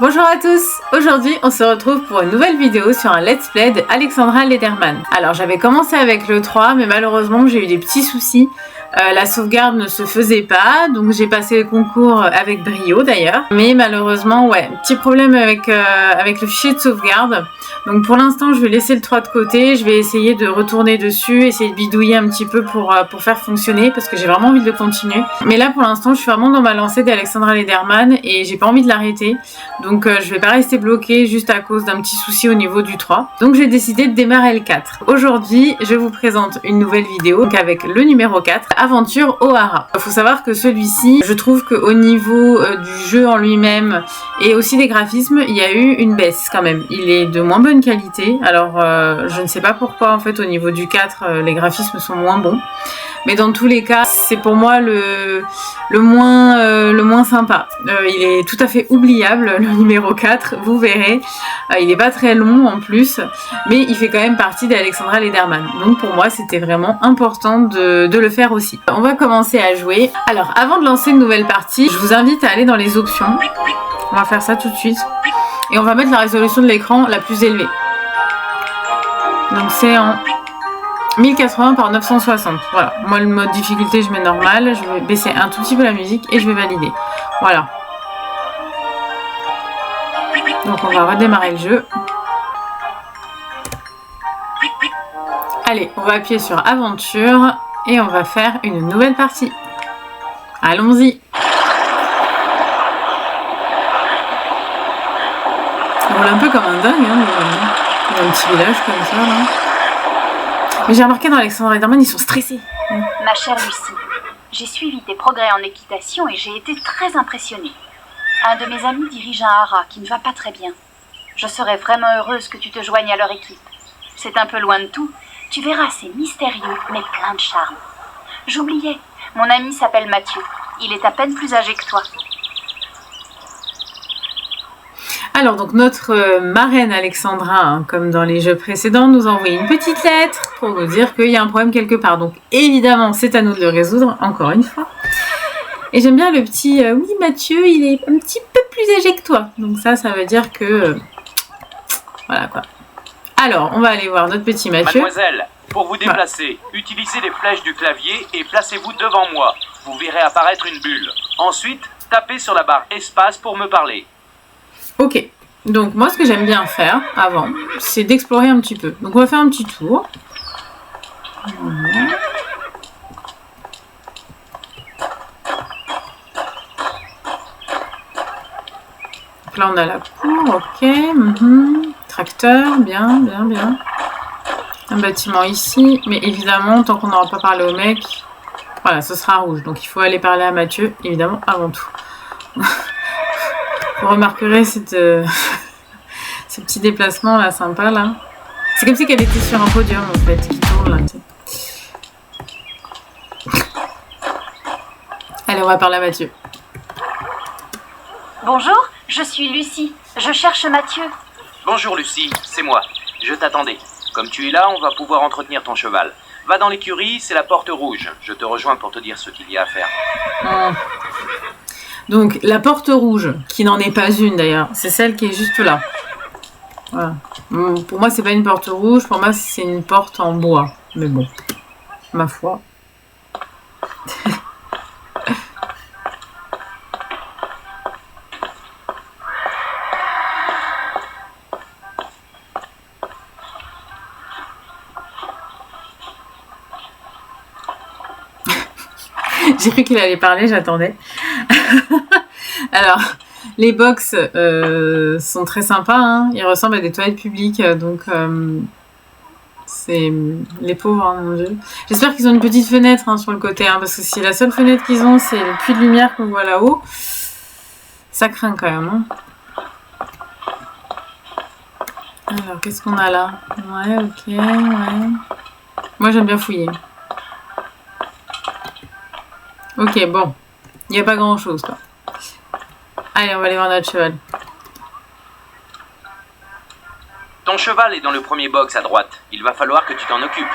Bonjour à tous, aujourd'hui on se retrouve pour une nouvelle vidéo sur un let's play de Alexandra Lederman. Alors j'avais commencé avec le 3 mais malheureusement j'ai eu des petits soucis, la sauvegarde ne se faisait pas donc j'ai passé le concours avec brio d'ailleurs. Mais malheureusement ouais, petit problème avec le fichier de sauvegarde. Donc pour l'instant je vais laisser le 3 de côté, je vais essayer de retourner dessus, essayer de bidouiller un petit peu pour faire fonctionner parce que j'ai vraiment envie de le continuer. Mais là pour l'instant je suis vraiment dans ma lancée d'Alexandra Lederman et j'ai pas envie de l'arrêter. Donc je vais pas rester bloquée juste à cause d'un petit souci au niveau du 3. Donc j'ai décidé de démarrer le 4. Aujourd'hui je vous présente une nouvelle vidéo donc avec le numéro 4, Aventure Ohara. Il faut savoir que celui-ci, je trouve qu'au niveau du jeu en lui-même et aussi des graphismes, il y a eu une baisse quand même. Il est de moins bonne qualité. Alors je ne sais pas pourquoi en fait au niveau du 4 les graphismes sont moins bons. Mais dans tous les cas, c'est pour moi le moins sympa. Il est tout à fait oubliable, le numéro 4, vous verrez. Il n'est pas très long en plus, mais il fait quand même partie d'Alexandra Lederman. Donc pour moi, c'était vraiment important de le faire aussi. On va commencer à jouer. Alors, avant de lancer une nouvelle partie, je vous invite à aller dans les options. On va faire ça tout de suite. Et on va mettre la résolution de l'écran la plus élevée. Donc c'est en 1080 par 960, voilà. Moi le mode difficulté je mets normal, je vais baisser un tout petit peu la musique et je vais valider. Voilà. Donc on va redémarrer le jeu. Allez, on va appuyer sur aventure et on va faire une nouvelle partie. Allons-y. On roule un peu comme un dingue, hein, dans un petit village comme ça, là. Mais j'ai remarqué dans Alexandra Lederman, ils sont stressés. Ma chère Lucie, j'ai suivi tes progrès en équitation et j'ai été très impressionnée. Un de mes amis dirige un hara qui ne va pas très bien. Je serais vraiment heureuse que tu te joignes à leur équipe. C'est un peu loin de tout. Tu verras, c'est mystérieux, mais plein de charme. J'oubliais, mon ami s'appelle Mathieu. Il est à peine plus âgé que toi. Alors donc notre marraine Alexandra, hein, comme dans les jeux précédents, nous a envoyé une petite lettre pour nous dire qu'il y a un problème quelque part. Donc évidemment c'est à nous de le résoudre, encore une fois. Et j'aime bien le petit oui Mathieu, il est un petit peu plus âgé que toi. Donc ça veut dire que voilà quoi. Alors on va aller voir notre petit Mathieu. Mademoiselle, pour vous déplacer, utilisez les flèches du clavier et placez-vous devant moi. Vous verrez apparaître une bulle. Ensuite, tapez sur la barre espace pour me parler. Ok, donc moi ce que j'aime bien faire avant, c'est d'explorer un petit peu. Donc on va faire un petit tour. Voilà. Donc là on a la cour, ok. Tracteur, bien. Un bâtiment ici, mais évidemment tant qu'on n'aura pas parlé au mec, voilà, ce sera rouge. Donc il faut aller parler à Mathieu, évidemment, avant tout. Vous remarquerez ce petit déplacement là, sympa là. C'est comme si elle était sur un podium en fait, qui tourne là. Allez, on va parler à Mathieu. Bonjour, je suis Lucie. Je cherche Mathieu. Bonjour Lucie, c'est moi. Je t'attendais. Comme tu es là, on va pouvoir entretenir ton cheval. Va dans l'écurie, c'est la porte rouge. Je te rejoins pour te dire ce qu'il y a à faire. Donc la porte rouge, qui n'en est pas une d'ailleurs, c'est celle qui est juste là. Voilà. Pour moi c'est pas une porte rouge, pour moi c'est une porte en bois. Mais bon, ma foi. J'ai cru qu'il allait parler, j'attendais. Alors, les box sont très sympas, hein. Ils ressemblent à des toilettes publiques, donc c'est les pauvres, hein, mon Dieu. J'espère qu'ils ont une petite fenêtre hein, sur le côté, hein, parce que si la seule fenêtre qu'ils ont, c'est le puits de lumière qu'on voit là-haut, ça craint quand même. Hein. Alors, qu'est-ce qu'on a là? Ouais, ok, ouais. Moi, j'aime bien fouiller. Ok, bon. Il n'y a pas grand-chose, quoi. Allez, on va aller voir notre cheval. Ton cheval est dans le premier box à droite. Il va falloir que tu t'en occupes.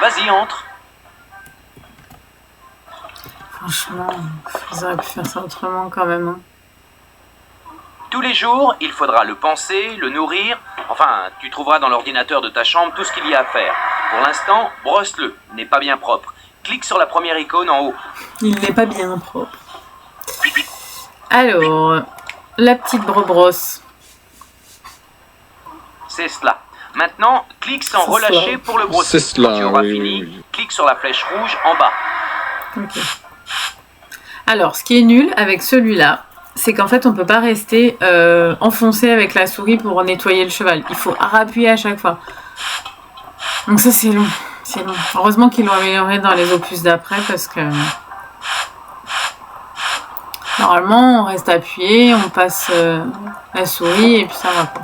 Vas-y, entre. Franchement, ils auraient pu faire ça autrement quand même. Hein. Tous les jours, il faudra le panser, le nourrir. Enfin, tu trouveras dans l'ordinateur de ta chambre tout ce qu'il y a à faire. Pour l'instant, brosse-le, il n'est pas bien propre. Clique sur la première icône en haut. Il n'est pas bien propre. Alors, la petite brosse. C'est cela. Maintenant, clique sans relâcher pour le brosser. C'est cela, Quand tu auras oui, fini, oui. clique sur la flèche rouge en bas. Ok. Alors, ce qui est nul avec celui-là, c'est qu'en fait, on peut pas rester enfoncé avec la souris pour nettoyer le cheval. Il faut rappuyer à chaque fois. Donc ça, c'est long. C'est long. Heureusement qu'ils l'ont amélioré dans les opus d'après parce que... Normalement, on reste appuyé, on passe la souris et puis ça va pas.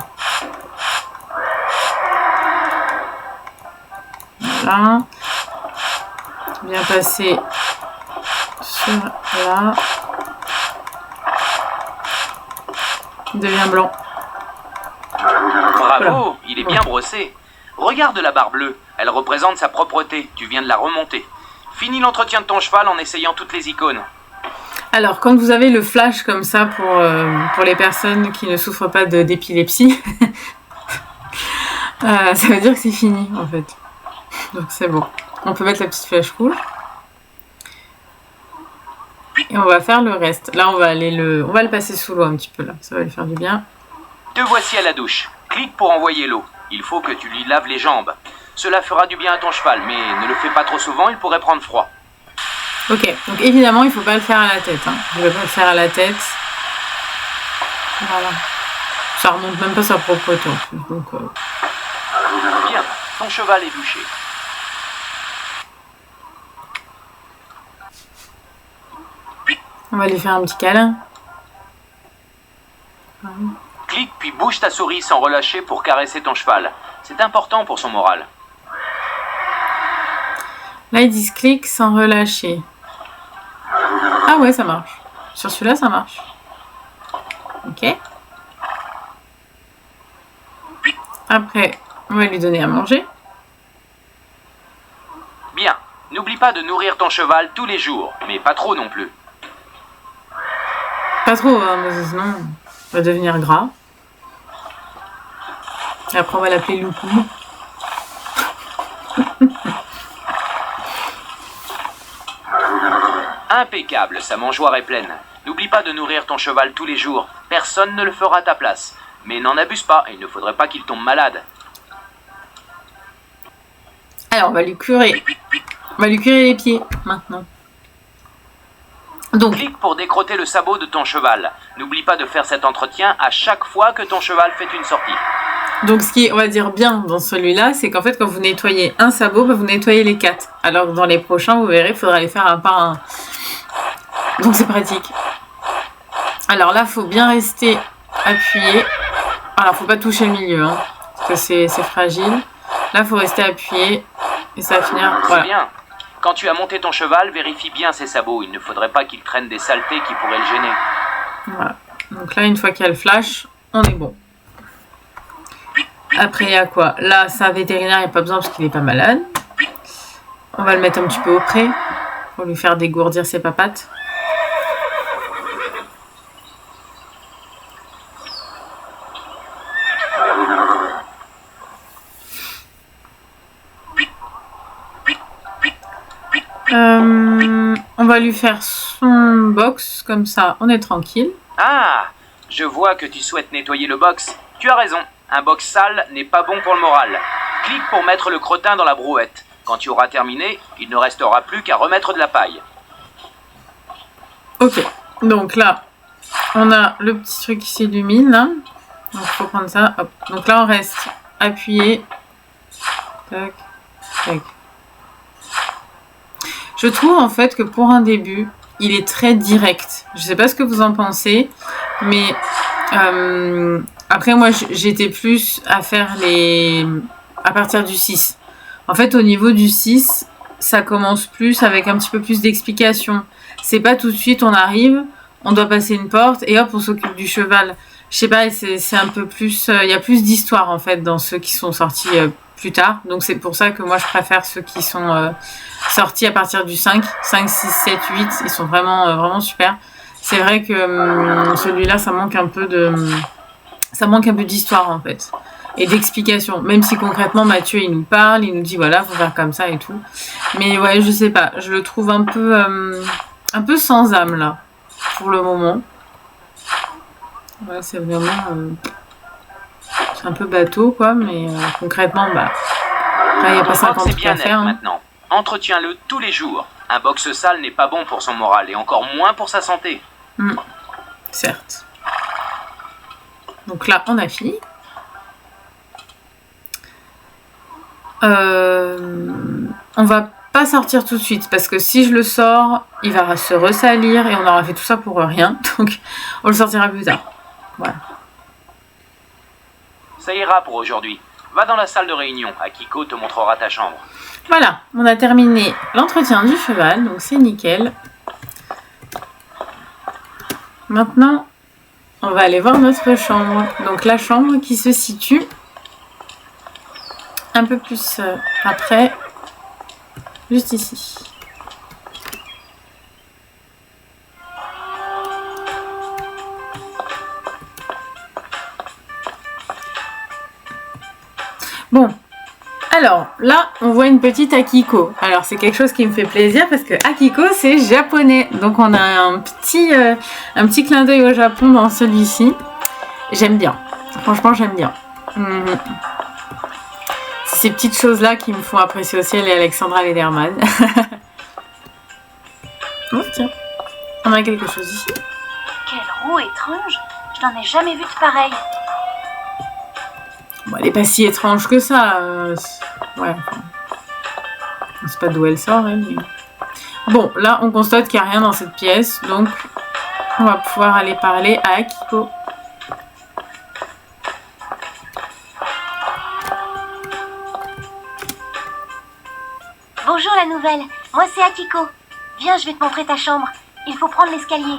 Voilà. Bien passer sur là. Il devient blanc. Bravo, il est bien brossé. Regarde la barre bleue, elle représente sa propreté. Tu viens de la remonter. Finis l'entretien de ton cheval en essayant toutes les icônes. Alors, quand vous avez le flash comme ça pour les personnes qui ne souffrent pas d'épilepsie, ça veut dire que c'est fini en fait. Donc c'est bon. On peut mettre la petite flèche rouge. Et on va faire le reste. Là, on va le passer sous l'eau un petit peu là. Ça va lui faire du bien. Te voici à la douche. Clique pour envoyer l'eau. Il faut que tu lui laves les jambes. Cela fera du bien à ton cheval, mais ne le fais pas trop souvent, il pourrait prendre froid. Ok, donc évidemment, il ne faut pas le faire à la tête. Hein. Je ne vais pas le faire à la tête. Voilà. Ça remonte même pas sa propreté en plus. Donc, Bien, ton cheval est douché. on va lui faire un petit câlin. Clique puis bouge ta souris sans relâcher pour caresser ton cheval. C'est important pour son moral. Là, ils disent clic sans relâcher. Ah ouais, ça marche. Sur celui-là, ça marche. Ok. Après, on va lui donner à manger. Bien, n'oublie pas de nourrir ton cheval tous les jours, mais pas trop non plus. Pas trop, hein, parce que sinon, on va devenir gras. Et après, on va l'appeler Loukou. Impeccable, sa mangeoire est pleine. N'oublie pas de nourrir ton cheval tous les jours. Personne ne le fera à ta place. Mais n'en abuse pas, il ne faudrait pas qu'il tombe malade. Alors, on va lui curer. On va lui curer les pieds, maintenant. Donc, Clique pour décrotter le sabot de ton cheval. N'oublie pas de faire cet entretien à chaque fois que ton cheval fait une sortie. ce qui est, on va dire, bien dans celui-là, c'est qu'en fait, quand vous nettoyez un sabot, vous nettoyez les 4. Alors que dans les prochains, vous verrez, il faudra les faire un par un. Donc, c'est pratique. Alors là, il faut bien rester appuyé. Alors, faut pas toucher le milieu, hein, parce que c'est fragile. Là, il faut rester appuyé et ça va finir. C'est Voilà. bien. Quand tu as monté ton cheval, vérifie bien ses sabots. Il ne faudrait pas qu'il traîne des saletés qui pourraient le gêner. Voilà. Donc là, une fois qu'il y a le flash, on est bon. Après, il y a quoi? Là, sa vétérinaire, il n'y a pas besoin parce qu'il n'est pas malade. On va le mettre un petit peu auprès pour lui faire dégourdir ses papates. On va lui faire son box, comme ça, on est tranquille. Ah, je vois que tu souhaites nettoyer le box. Tu as raison, un box sale n'est pas bon pour le moral. Clique pour mettre le crottin dans la brouette. Quand tu auras terminé, il ne restera plus qu'à remettre de la paille. Ok, donc là, on a le petit truc qui s'illumine, là. Donc, il faut prendre ça, hop. Donc là, on reste appuyé. Tac, tac. Je trouve en fait que pour un début, il est très direct. Je sais pas ce que vous en pensez, mais après moi j'étais plus à faire à partir du 6. En fait au niveau du 6, ça commence plus avec un petit peu plus d'explication. C'est pas tout de suite on arrive, on doit passer une porte et hop on s'occupe du cheval. Je sais pas, c'est un peu plus, il y a plus d'histoire en fait dans ceux qui sont sortis plus tard. Donc c'est pour ça que moi je préfère ceux qui sont sortis à partir du 5, 6, 7, 8. Ils sont vraiment super. C'est vrai que celui-là, ça manque un peu d'histoire en fait. Et d'explication. Même si concrètement, Mathieu, il nous parle, il nous dit voilà, faut faire comme ça et tout. Mais ouais, je sais pas. Je le trouve un peu sans âme là, pour le moment. Ouais, c'est vraiment... c'est un peu bateau, quoi, mais concrètement, bah... Là, il n'y a pas 50 trucs à faire. Hein. Maintenant. Entretiens-le tous les jours. Un box sale n'est pas bon pour son moral et encore moins pour sa santé. Certes. Donc là, on a fini. On va pas sortir tout de suite parce que si je le sors, il va se ressalir et on aura fait tout ça pour rien. Donc, on le sortira plus tard. Voilà. Ça ira pour aujourd'hui. Va dans la salle de réunion. Akiko te montrera ta chambre. Voilà, on a terminé l'entretien du cheval, donc c'est nickel. Maintenant, on va aller voir notre chambre. Donc la chambre qui se situe un peu plus après, juste ici. Bon, alors là, on voit une petite Akiko. Alors c'est quelque chose qui me fait plaisir parce que Akiko, c'est japonais. Donc on a un petit clin d'œil au Japon dans celui-ci. J'aime bien. Franchement, j'aime bien. C'est ces petites choses-là qui me font apprécier aussi les Alexandra Lederman. Oh tiens, on a quelque chose ici. Quelle roue étrange! Je n'en ai jamais vu de pareille. Bon, elle est pas si étrange que ça. Ouais, enfin... On sait pas d'où elle sort, elle. Mais... Bon, là, on constate qu'il n'y a rien dans cette pièce. Donc, on va pouvoir aller parler à Akiko. Bonjour la nouvelle, moi c'est Akiko. Viens, je vais te montrer ta chambre. Il faut prendre l'escalier.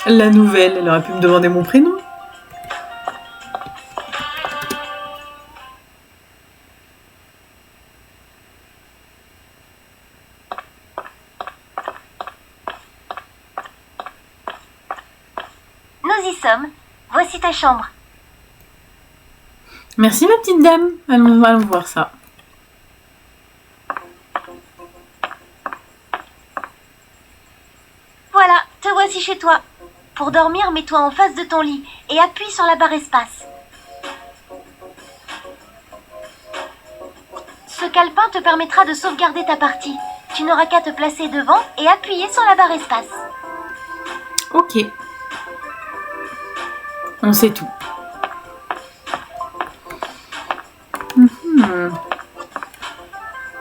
La nouvelle, elle aurait pu me demander mon prénom. Nous y sommes. Voici ta chambre. Merci ma petite dame. Allons voir ça. Voilà, te voici chez toi. Pour dormir, mets-toi en face de ton lit et appuie sur la barre espace. Ce calepin te permettra de sauvegarder ta partie. Tu n'auras qu'à te placer devant et appuyer sur la barre espace. Ok. On sait tout.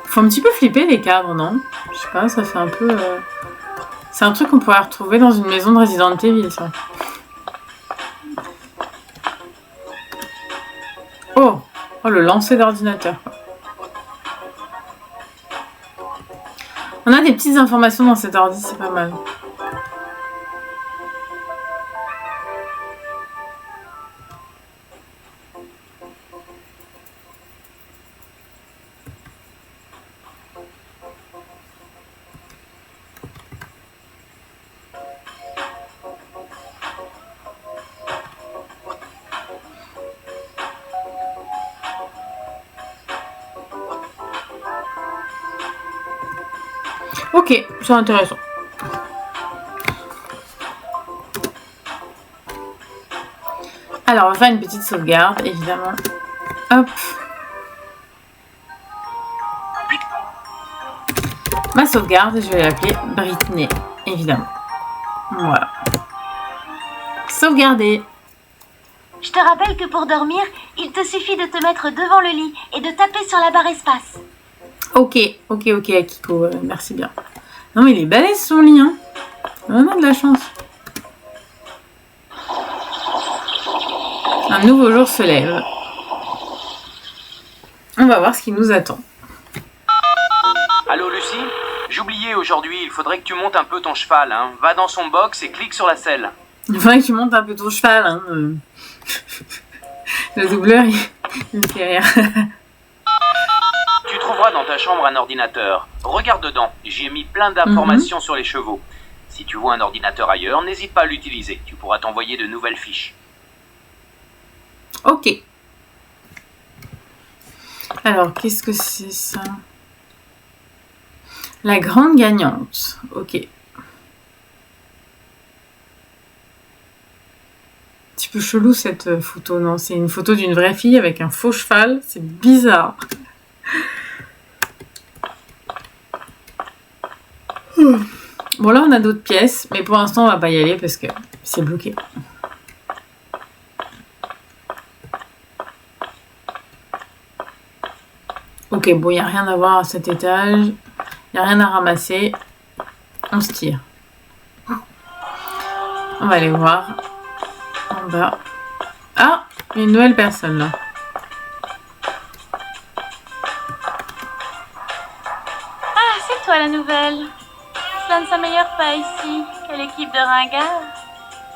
Faut un petit peu flipper les cadres, non? Je sais pas, ça fait un peu... C'est un truc qu'on pourrait retrouver dans une maison de Resident Evil, ça. Oh, le lancer d'ordinateur. On a des petites informations dans cet ordi, c'est pas mal. Ok, c'est intéressant. Alors, on va faire une petite sauvegarde, évidemment. Hop. Ma sauvegarde, je vais l'appeler Britney, évidemment. Voilà. Sauvegarder. Je te rappelle que pour dormir, il te suffit de te mettre devant le lit et de taper sur la barre espace. Ok, Akiko, merci bien. Non mais il est balèze son lit, hein. On a de la chance. Un nouveau jour se lève. On va voir ce qui nous attend. Allô Lucie? J'oubliais aujourd'hui, il faudrait que tu montes un peu ton cheval, hein. Va dans son box et clique sur la selle. Il faudrait que tu montes un peu ton cheval, hein. Le doubleur, il me fait rire. Tu trouveras dans ta chambre un ordinateur. Regarde dedans, j'y ai mis plein d'informations sur les chevaux. Si tu vois un ordinateur ailleurs, n'hésite pas à l'utiliser. Tu pourras t'envoyer de nouvelles fiches. Ok. Alors, qu'est-ce que c'est ça? La grande gagnante. Ok. Un petit peu chelou cette photo, non? C'est une photo d'une vraie fille avec un faux cheval. C'est bizarre. Bon, là, on a d'autres pièces. Mais pour l'instant, on va pas y aller parce que c'est bloqué. Ok, bon, il n'y a rien à voir à cet étage. Il n'y a rien à ramasser. On se tire. On va aller voir. En bas. Ah, il y a une nouvelle personne là. Ah, c'est toi la nouvelle. Cela ne s'améliore pas ici. Quelle équipe de ringards.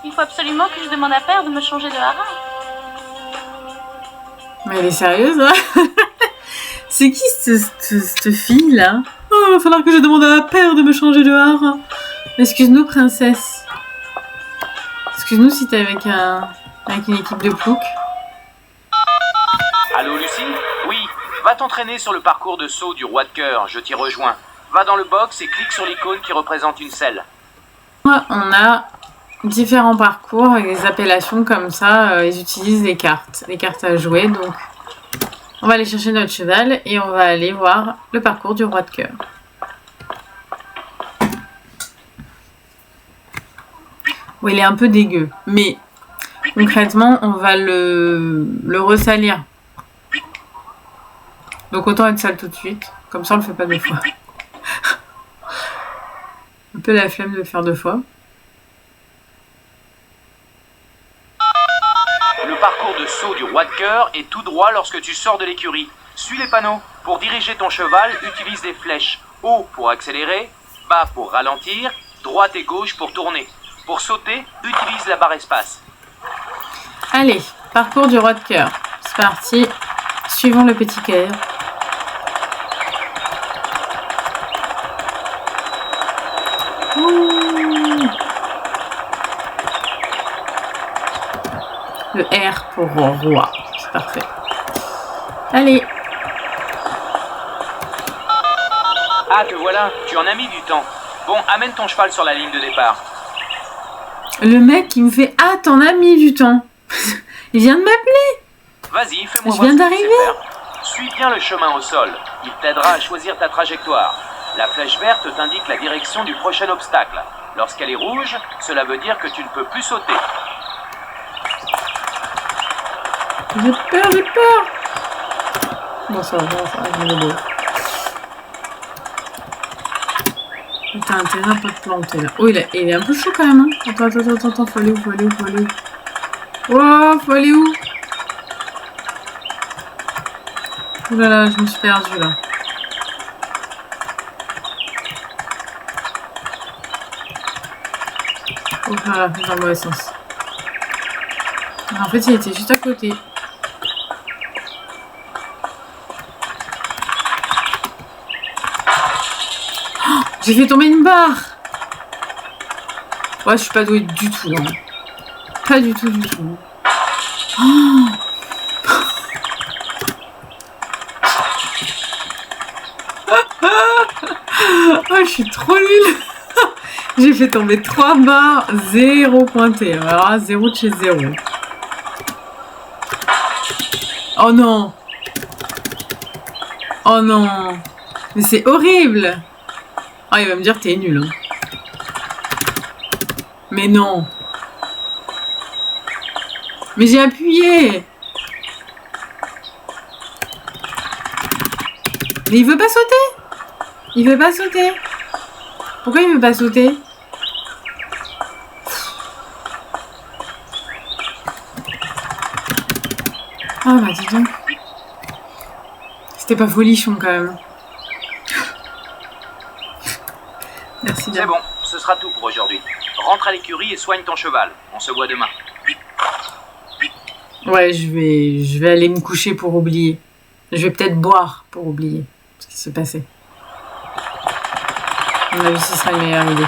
Il faut absolument que je demande à Père de me changer de haras. Mais elle est sérieuse là? C'est qui cette fille là? Oh, il va falloir que je demande à Père de me changer de haras. Excuse-nous princesse. Excuse-nous si t'es avec une équipe de ploucs. Allô Lucie? Oui, va t'entraîner sur le parcours de saut du roi de cœur, je t'y rejoins. Va dans le box et clique sur l'icône qui représente une selle. On a différents parcours avec des appellations comme ça. Ils utilisent les cartes à jouer. Donc, on va aller chercher notre cheval et on va aller voir le parcours du roi de cœur. Oui, il est un peu dégueu, mais concrètement, on va le ressalir. Donc autant être sale tout de suite, comme ça on le fait pas deux fois. Un peu la flemme de le faire deux fois. Le parcours de saut du roi de cœur est tout droit lorsque tu sors de l'écurie. Suis les panneaux. Pour diriger ton cheval, utilise les flèches. Haut pour accélérer, bas pour ralentir, droite et gauche pour tourner. Pour sauter, utilise la barre espace. Allez, parcours du roi de cœur. C'est parti. Suivons le petit cœur. Le R pour roi. C'est parfait. Allez. Ah, te voilà, tu en as mis du temps. Bon, amène ton cheval sur la ligne de départ. Le mec qui me fait « Ah, t'en as mis du temps !» Il vient de m'appeler. Vas-y, fais-moi Je voir viens ce que tu sais d'arriver. faire. Suis bien le chemin au sol. Il t'aidera à choisir ta trajectoire. La flèche verte t'indique la direction du prochain obstacle. Lorsqu'elle est rouge, cela veut dire que tu ne peux plus sauter. J'ai peur. Bon, ça va, je me débrouille. T'as intérêt à pas te planter là. Oh, il est un peu chaud quand même. Hein. Attends, faut aller où? Oh, faut aller où? Oh là là, je me suis perdue là. Oh là là, dans le mauvais sens. En fait, il était juste à côté. J'ai fait tomber une barre. Ouais, je suis pas douée du tout, là. Pas du tout. Oh, je suis trop nulle. J'ai fait tomber 3 barres, 0 pointé. Alors, 0 de chez 0. Oh non. Oh non. Mais c'est horrible. Ah, il va me dire que t'es nul. Hein. Mais non. Mais j'ai appuyé. Mais il veut pas sauter. Pourquoi il veut pas sauter? Ah bah dis donc. C'était pas folichon quand même. Merci bien. C'est bon, ce sera tout pour aujourd'hui. Rentre à l'écurie et soigne ton cheval. On se voit demain. Ouais, je vais aller me coucher pour oublier. Je vais peut-être boire pour oublier. Parce que qui se passait. On a vu si ce serait une meilleure idée.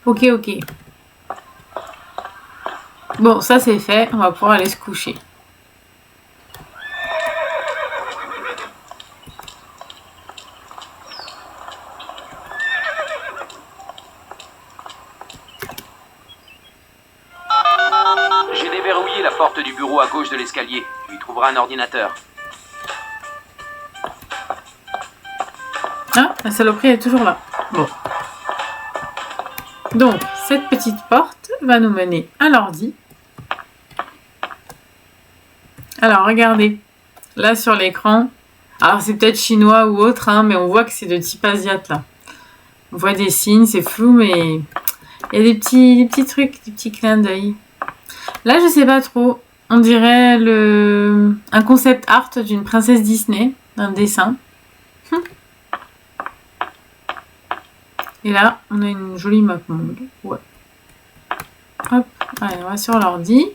Ok, ok. Bon, ça c'est fait. On va pouvoir aller se coucher. J'ai déverrouillé la porte du bureau à gauche de l'escalier. Tu y trouveras un ordinateur. Ah, la saloperie est toujours là. Bon. Donc, cette petite porte va nous mener à l'ordi. Alors, regardez. Là, sur l'écran. Alors, c'est peut-être chinois ou autre, hein, mais on voit que c'est de type asiate, là. On voit des signes, c'est flou, mais il y a des petits trucs, des petits clins d'œil. Là, je sais pas trop. On dirait un concept art d'une princesse Disney, un dessin. Et là, on a une jolie map monde. Ouais. Hop, allez, on va sur l'ordi.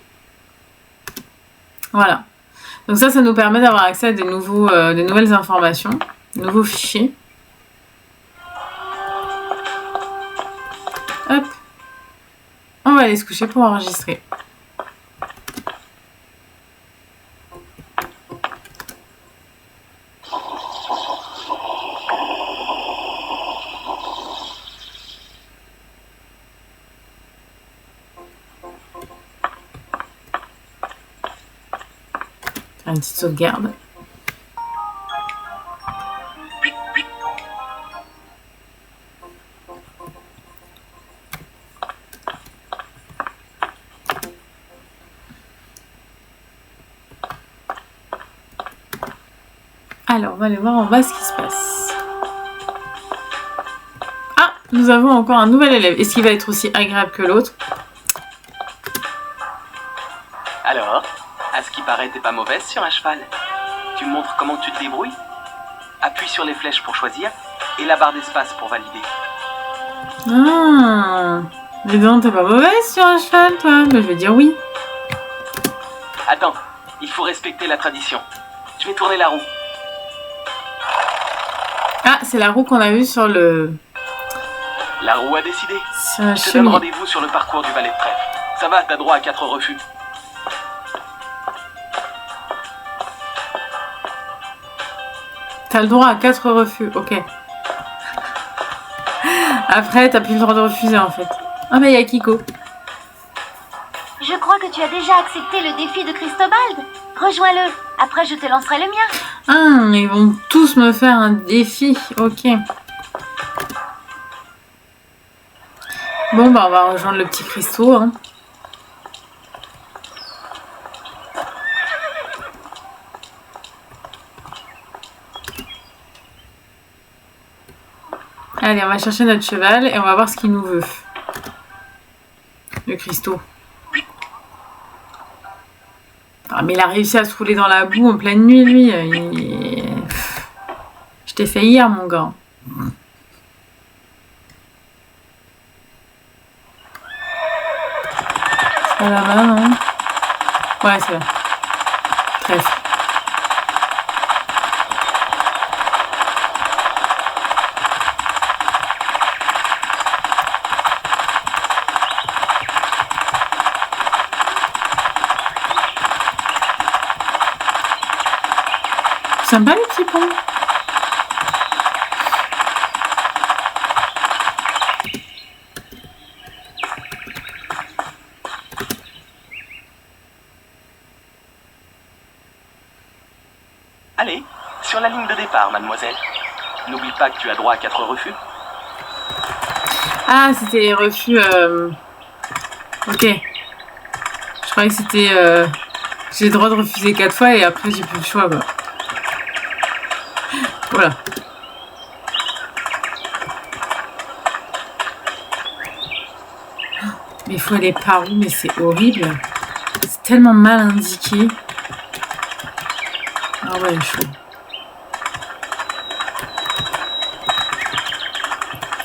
Voilà. Donc ça nous permet d'avoir accès à des nouvelles informations, de nouveaux fichiers. Hop. On va aller se coucher pour enregistrer. Faire une petite sauvegarde. Alors, on va aller voir en bas ce qui se passe. Ah, nous avons encore un nouvel élève. Est-ce qu'il va être aussi agréable que l'autre? Alors, à ce qui paraît, t'es pas mauvaise sur un cheval. Tu me montres comment tu te débrouilles? Appuie sur les flèches pour choisir et la barre d'espace pour valider. Ah, dis donc, t'es pas mauvaise sur un cheval, toi? Mais je vais dire oui. Attends, il faut respecter la tradition. Je vais tourner la roue. Ah, c'est la roue qu'on a vue sur le... La roue a décidé. Sur la Je te donne cheminée. rendez-vous sur le parcours du valet de trèfle. Ça va, t'as droit à 4 refus. T'as le droit à 4 refus, ok. Après, t'as plus le droit de refuser, en fait. Ah, mais il y a Kiko. Je crois que tu as déjà accepté le défi de Cristobal. Rejoins-le. Après, je te lancerai le mien. Ah, ils vont tous me faire un défi, ok. Bon, bah, on va rejoindre le petit Christo, hein. Allez, on va chercher notre cheval et on va voir ce qu'il nous veut. Le Christo. Ah, mais il a réussi à se rouler dans la boue en pleine nuit, lui. Je t'ai fait hier, mon gars. C'est pas là-bas, non? Ouais, c'est là. Trèfle. Sympa les petits ponts. Allez, sur la ligne de départ, mademoiselle. N'oublie pas que tu as droit à 4 refus. Ah, c'était les refus. Ok. Je croyais que c'était. J'ai le droit de refuser 4 fois et après j'ai plus le choix, quoi. Voilà. Mais il faut aller par où? Mais c'est horrible. C'est tellement mal indiqué. Ah ouais, chaud.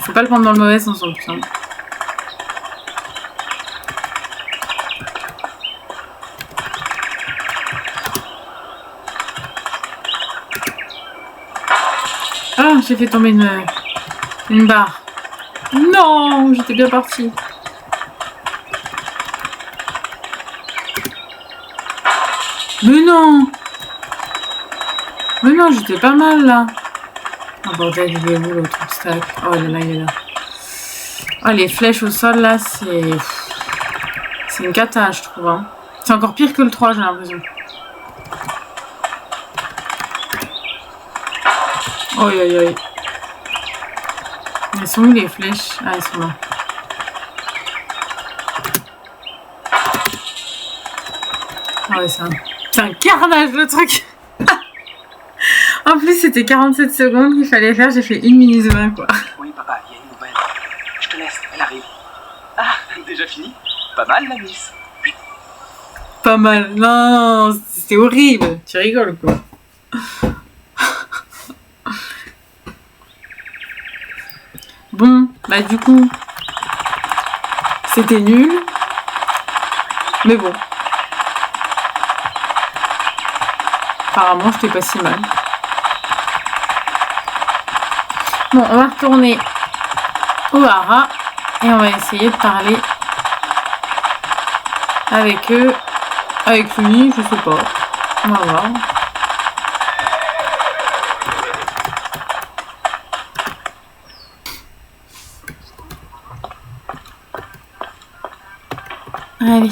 Faut pas le prendre dans le mauvais sens en plus. Hein. Ah, j'ai fait tomber une barre. Non, j'étais bien partie. Mais non! Mais non, j'étais pas mal là. Oh bordel, il est où l'autre obstacle? Oh là là, il est là. Oh, les flèches au sol là, c'est une cata, je trouve. Hein. C'est encore pire que le 3, j'ai l'impression. Aïe aïe aïe. Elles sont où les flèches? Ah, elles sont là. Ah ouais, c'est un carnage le truc. En plus, c'était 47 secondes qu'il fallait faire. J'ai fait 1 minute 20 quoi. Oui, papa, il y a une nouvelle. Je te laisse, elle arrive. Ah, déjà fini? Pas mal, la miss. Pas mal. Non, c'était horrible. Tu rigoles quoi. Bon, bah du coup, c'était nul. Mais bon. Apparemment, c'était pas si mal. Bon, on va retourner au hara et on va essayer de parler avec eux, avec lui, je sais pas. On va voir. Allez.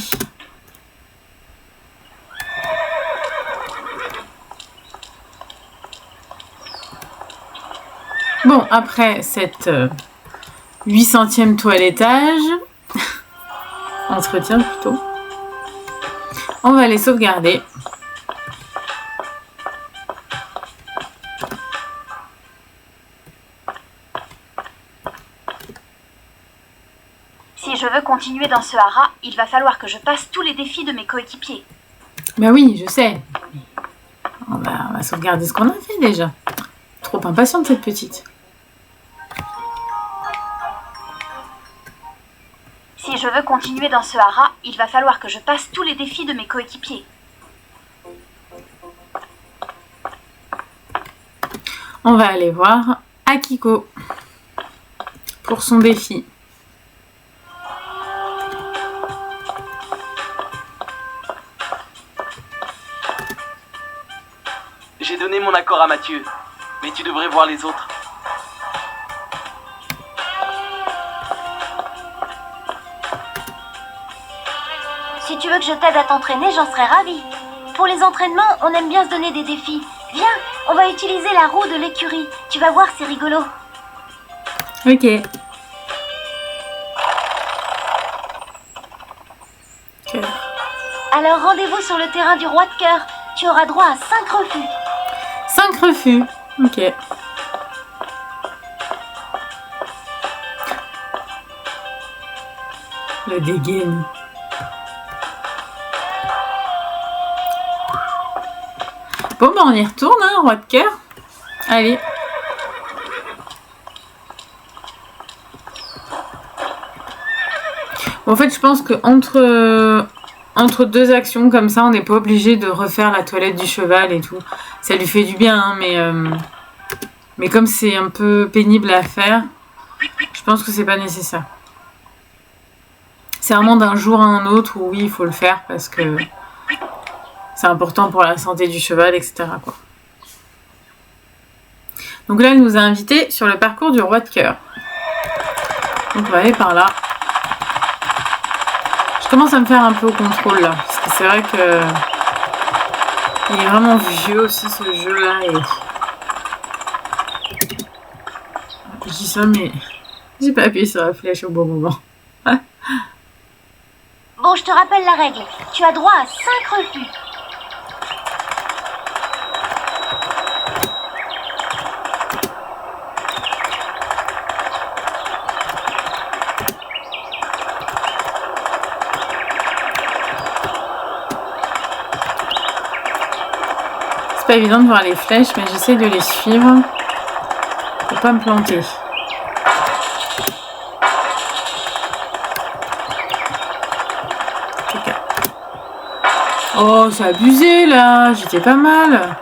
Bon, après cette 800e toilettage, entretien plutôt, on va les sauvegarder. Si je veux continuer dans ce hara, il va falloir que je passe tous les défis de mes coéquipiers. Ben oui, je sais. On va sauvegarder ce qu'on a fait déjà. Trop impatiente cette petite. Si je veux continuer dans ce hara, il va falloir que je passe tous les défis de mes coéquipiers. On va aller voir Akiko pour son défi. J'ai donné mon accord à Mathieu, mais tu devrais voir les autres. Si tu veux que je t'aide à t'entraîner, j'en serais ravie. Pour les entraînements, on aime bien se donner des défis. Viens, on va utiliser la roue de l'écurie. Tu vas voir, c'est rigolo. Ok. Alors rendez-vous sur le terrain du roi de cœur. Tu auras droit à 5 refus. 5 refus. Ok. La dégaine. Bon, bah on y retourne, hein, roi de cœur. Allez. Bon, en fait, je pense que entre deux actions comme ça, on n'est pas obligé de refaire la toilette du cheval et tout. Ça lui fait du bien, hein, mais comme c'est un peu pénible à faire, je pense que c'est pas nécessaire. C'est vraiment d'un jour à un autre où oui, il faut le faire parce que c'est important pour la santé du cheval, etc. quoi. Donc là, elle nous a invités sur le parcours du roi de cœur. Donc on va aller par là. Je commence à me faire un peu au contrôle là, parce que c'est vrai que il est vraiment vieux aussi ce jeu là. Et... je dis ça, mais j'ai pas appuyé sur la flèche au bon moment. Bon, je te rappelle la règle. Tu as droit à 5 refus. C'est pas évident de voir les flèches, mais j'essaie de les suivre pour pas me planter. Oh, c'est abusé là, j'étais pas mal.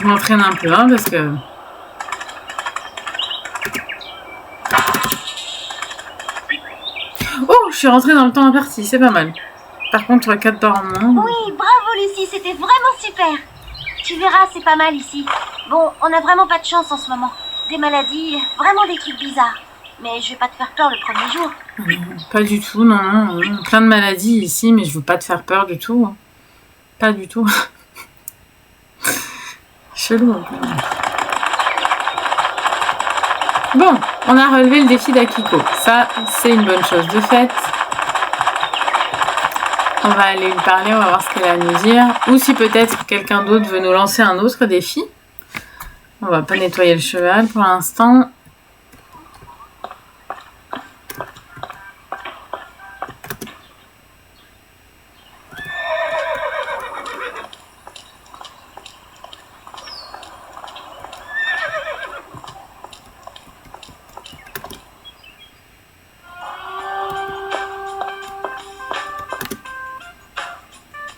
m'entraîne un peu, hein, parce que... Oh, je suis rentrée dans le temps imparti, c'est pas mal. Par contre, 4 barres en moins. Oui, bravo Lucie, c'était vraiment super. Tu verras, c'est pas mal ici. Bon, on a vraiment pas de chance en ce moment. Des maladies, vraiment des trucs bizarres. Mais je vais pas te faire peur le premier jour. Pas du tout, non. Plein de maladies ici, mais je veux pas te faire peur du tout. Pas du tout. Chelou un peu. Bon, on a relevé le défi d'Akiko. Ça, c'est une bonne chose de fait. On va aller lui parler, on va voir ce qu'elle a à nous dire. Ou si peut-être quelqu'un d'autre veut nous lancer un autre défi. On va pas nettoyer le cheval pour l'instant.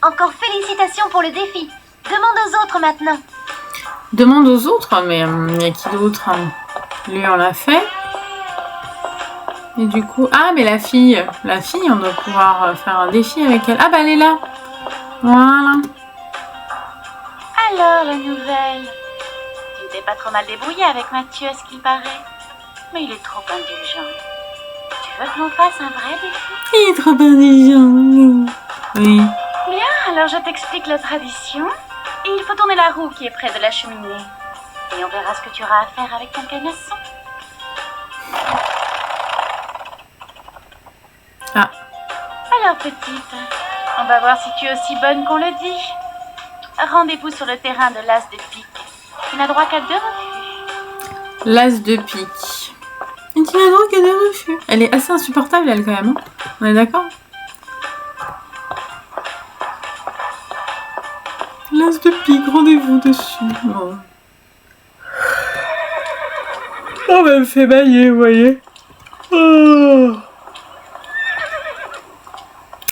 Encore félicitations pour le défi. Demande aux autres maintenant. Demande aux autres, mais il y a qui d'autre? Lui, on l'a fait. Et du coup... Ah, mais la fille, on doit pouvoir faire un défi avec elle. Ah, bah, elle est là. Voilà. Alors, la nouvelle. Tu t'es pas trop mal débrouillé avec Mathieu, à ce qu'il paraît. Mais il est trop indulgent. Tu veux que l'on fasse un vrai défi? Il est trop indulgent. Oui. Bien, alors je t'explique la tradition. Et il faut tourner la roue qui est près de la cheminée. Et on verra ce que tu auras à faire avec ton canasson. Ah. Alors, petite, on va voir si tu es aussi bonne qu'on le dit. Rendez-vous sur le terrain de l'as de pique. Tu n'as droit qu'à 2 refus. L'as de pique. Et tu n'as droit qu'à 2 refus. Elle est assez insupportable, elle, quand même. Hein. On est d'accord? L'as de pique, rendez-vous dessus. Oh. Oh, elle me fait bailler, vous voyez. Oh.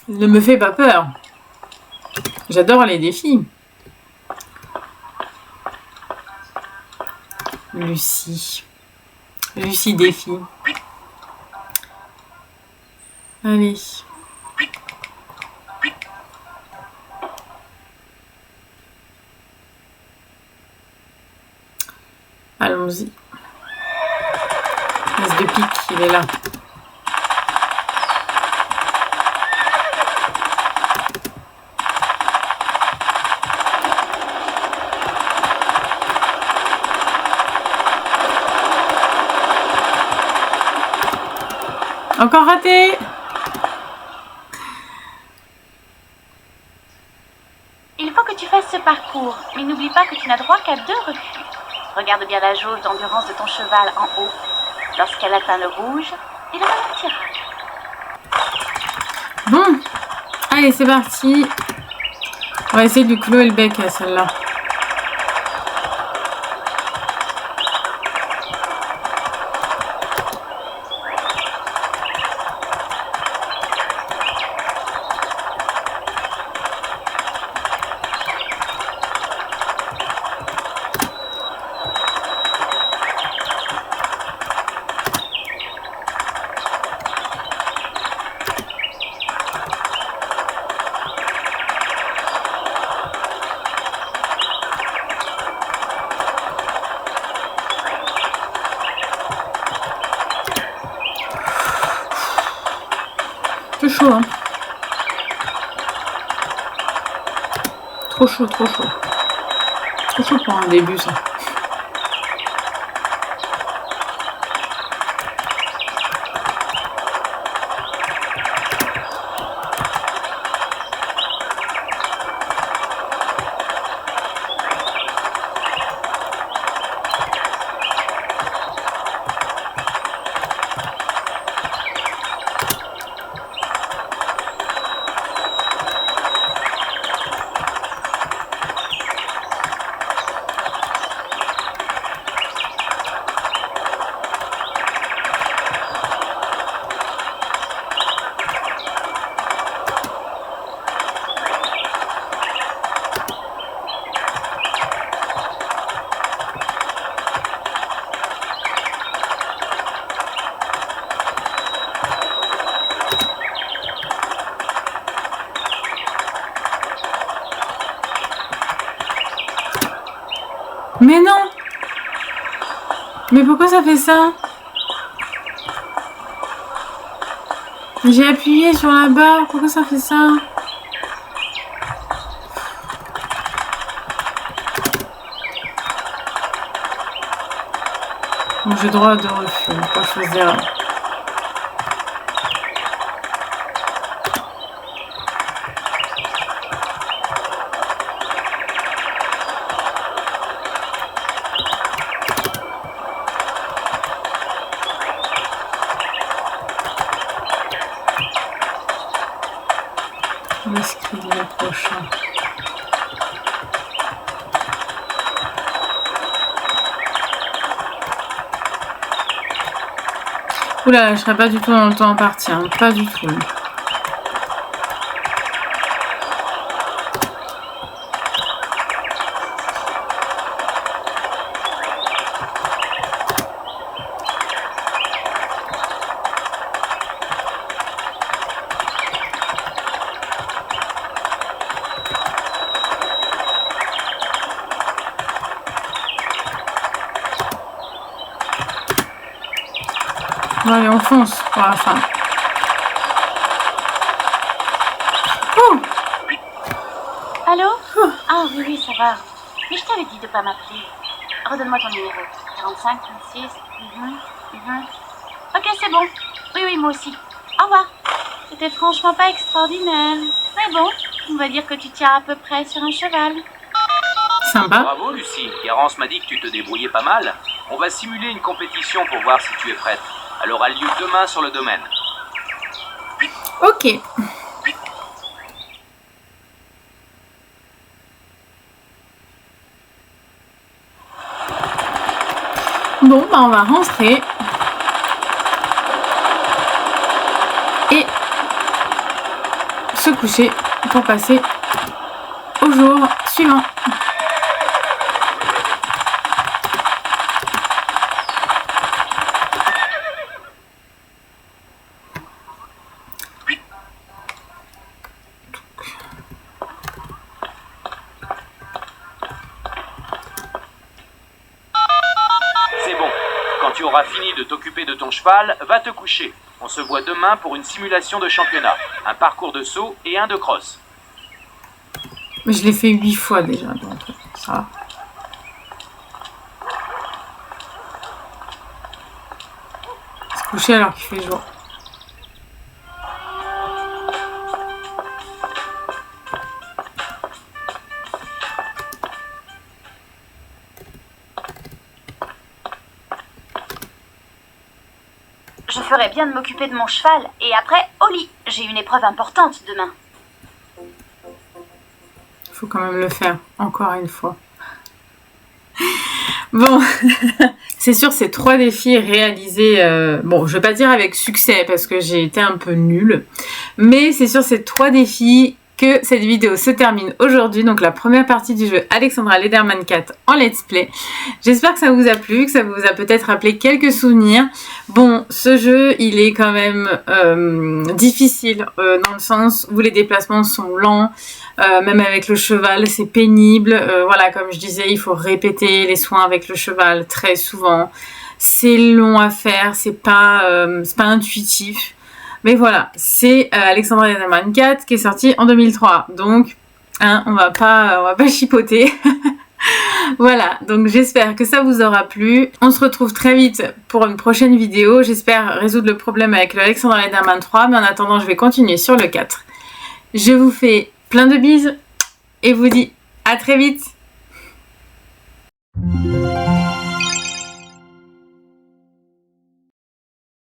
Ne me fais pas peur. J'adore les défis. Lucie. Lucie défi. Allez. Allons-y. L'as de pique, il est là. Encore raté. Il faut que tu fasses ce parcours, mais n'oublie pas que tu n'as droit qu'à 2 refus. Regarde bien la jauge d'endurance de ton cheval en haut. Lorsqu'elle atteint le rouge, il aura un tirage. Bon. Allez, c'est parti. On va essayer de lui clouer le bec à celle-là. C'est chaud, hein. Trop chaud, trop chaud. Trop chaud pour un début, ça. Mais non! Mais pourquoi ça fait ça? J'ai appuyé sur la barre, pourquoi ça fait ça? Bon, j'ai droit de refus, pas choisir. Inscrit le prochain. Oula, je serai pas du tout dans le temps imparti, hein, pas du tout. Bon, allez, on fonce pour la fin. Oh! Allô? Ah oui, oui, ça va. Mais je t'avais dit de pas m'appeler. Redonne-moi ton numéro. 45, 36. Ok, c'est bon. Oui, oui, moi aussi. Au revoir. C'était franchement pas extraordinaire. Mais bon, on va dire que tu tiens à peu près sur un cheval. Sympa. Bravo Lucie, Garance m'a dit que tu te débrouillais pas mal. On va simuler une compétition pour voir si tu es prête. Elle aura lieu demain sur le domaine. Ok. Bon, bah on va rentrer. Et se coucher pour passer au jour suivant. Quand tu auras fini de t'occuper de ton cheval, va te coucher. On se voit demain pour une simulation de championnat. Un parcours de saut et un de cross. Je l'ai fait 8 fois déjà, donc ça va. Se coucher alors qu'il fait jour. Je ferais bien de m'occuper de mon cheval. Et après, au lit. J'ai une épreuve importante demain. Faut quand même le faire, encore une fois. Bon, c'est sûr, ces 3 défis réalisés, bon, je vais pas dire avec succès parce que j'ai été un peu nulle, mais c'est sur ces 3 défis que cette vidéo se termine aujourd'hui, donc la première partie du jeu Alexandra Lederman 4 en let's play. J'espère que ça vous a plu, que ça vous a peut-être rappelé quelques souvenirs. Bon, ce jeu, il est quand même difficile dans le sens où les déplacements sont lents, même avec le cheval, c'est pénible. Voilà, comme je disais, il faut répéter les soins avec le cheval très souvent. C'est long à faire, c'est pas intuitif. Mais voilà, c'est Alexandra Lederman 4 qui est sorti en 2003. Donc, hein, on va pas chipoter. Voilà, donc j'espère que ça vous aura plu. On se retrouve très vite pour une prochaine vidéo. J'espère résoudre le problème avec le Alexandra Lederman 3. Mais en attendant, je vais continuer sur le 4. Je vous fais plein de bises et vous dis à très vite.